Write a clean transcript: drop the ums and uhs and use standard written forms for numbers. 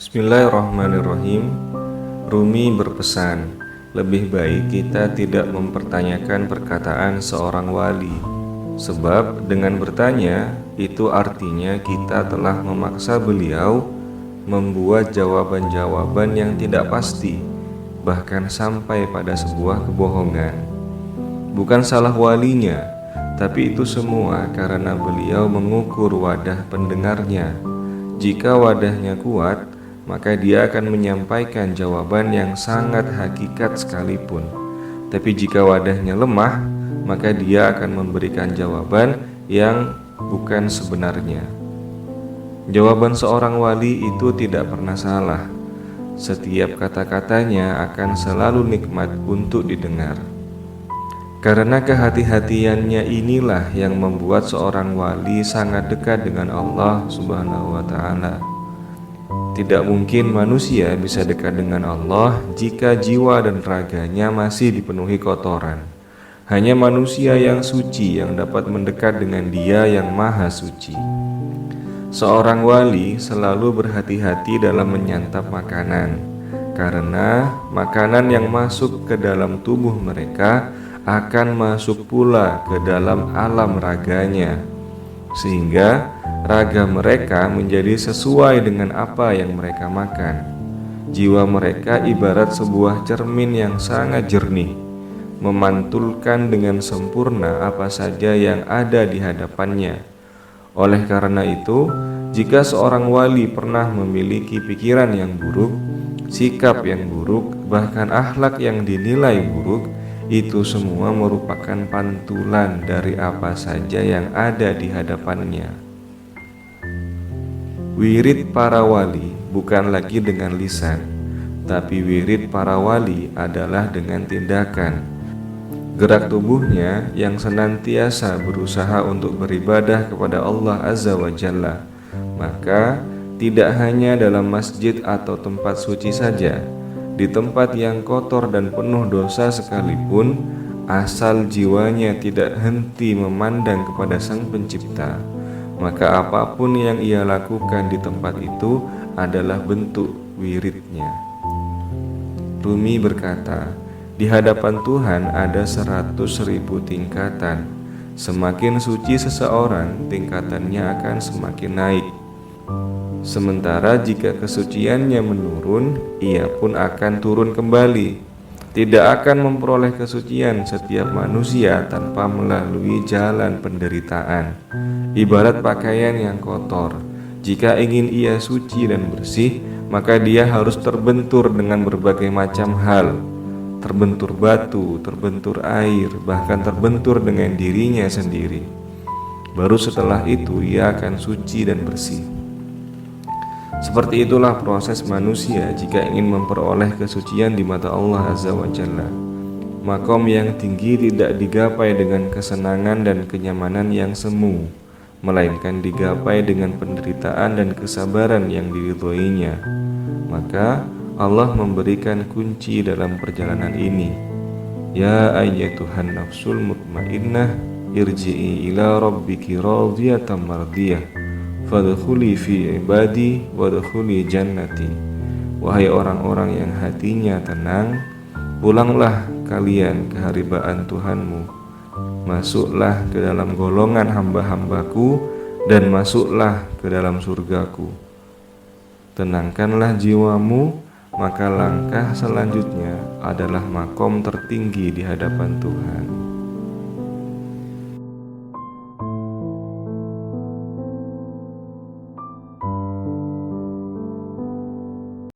Bismillahirrahmanirrahim. Rumi berpesan, lebih baik kita tidak mempertanyakan perkataan seorang wali, sebab dengan bertanya itu artinya kita telah memaksa beliau membuat jawaban-jawaban yang tidak pasti, bahkan sampai pada sebuah kebohongan. Bukan salah walinya, tapi itu semua karena beliau mengukur wadah pendengarnya. Jika wadahnya kuat, maka dia akan menyampaikan jawaban yang sangat hakikat sekalipun. Tapi jika wadahnya lemah, maka dia akan memberikan jawaban yang bukan sebenarnya. Jawaban seorang wali itu tidak pernah salah. Setiap kata-katanya akan selalu nikmat untuk didengar. Karena kehati-hatiannya inilah yang membuat seorang wali sangat dekat dengan Allah Subhanahu wa Ta'ala. Tidak mungkin manusia bisa dekat dengan Allah jika jiwa dan raganya masih dipenuhi kotoran. Hanya manusia yang suci yang dapat mendekat dengan Dia yang Maha Suci. Seorang wali selalu berhati-hati dalam menyantap makanan, karena makanan yang masuk ke dalam tubuh mereka akan masuk pula ke dalam alam raganya, sehingga raga mereka menjadi sesuai dengan apa yang mereka makan. Jiwa mereka ibarat sebuah cermin yang sangat jernih, memantulkan dengan sempurna apa saja yang ada di hadapannya. Oleh karena itu, jika seorang wali pernah memiliki pikiran yang buruk, sikap yang buruk, bahkan akhlak yang dinilai buruk, itu semua merupakan pantulan dari apa saja yang ada di hadapannya. Wirid para wali bukan lagi dengan lisan, tapi wirid para wali adalah dengan tindakan. Gerak tubuhnya yang senantiasa berusaha untuk beribadah kepada Allah Azza wa Jalla. Maka tidak hanya dalam masjid atau tempat suci saja, di tempat yang kotor dan penuh dosa sekalipun, asal jiwanya tidak henti memandang kepada Sang Pencipta, maka apapun yang ia lakukan di tempat itu adalah bentuk wiridnya. Rumi berkata, di hadapan Tuhan ada 100.000 tingkatan. Semakin suci seseorang, tingkatannya akan semakin naik. Sementara jika kesuciannya menurun, ia pun akan turun kembali. Tidak akan memperoleh kesucian setiap manusia tanpa melalui jalan penderitaan. Ibarat pakaian yang kotor, jika ingin ia suci dan bersih, maka dia harus terbentur dengan berbagai macam hal. Terbentur batu, terbentur air, bahkan terbentur dengan dirinya sendiri. Baru setelah itu ia akan suci dan bersih. Seperti itulah proses manusia jika ingin memperoleh kesucian di mata Allah Azza wa Jalla. Makom yang tinggi tidak digapai dengan kesenangan dan kenyamanan yang semu, melainkan digapai dengan penderitaan dan kesabaran yang diridhoinya. Maka Allah memberikan kunci dalam perjalanan ini. Ya ayyatuhan nafsul mutmainnah, irji'i ila rabbiki radiyatan mardiyah, fadkhuli fi ibadi wadkhuli jannati. Wahai orang-orang yang hatinya tenang, pulanglah kalian ke haribaan Tuhanmu, masuklah ke dalam golongan hamba-hambaku, dan masuklah ke dalam surgaku. Tenangkanlah jiwamu, maka langkah selanjutnya adalah makom tertinggi di hadapan Tuhan.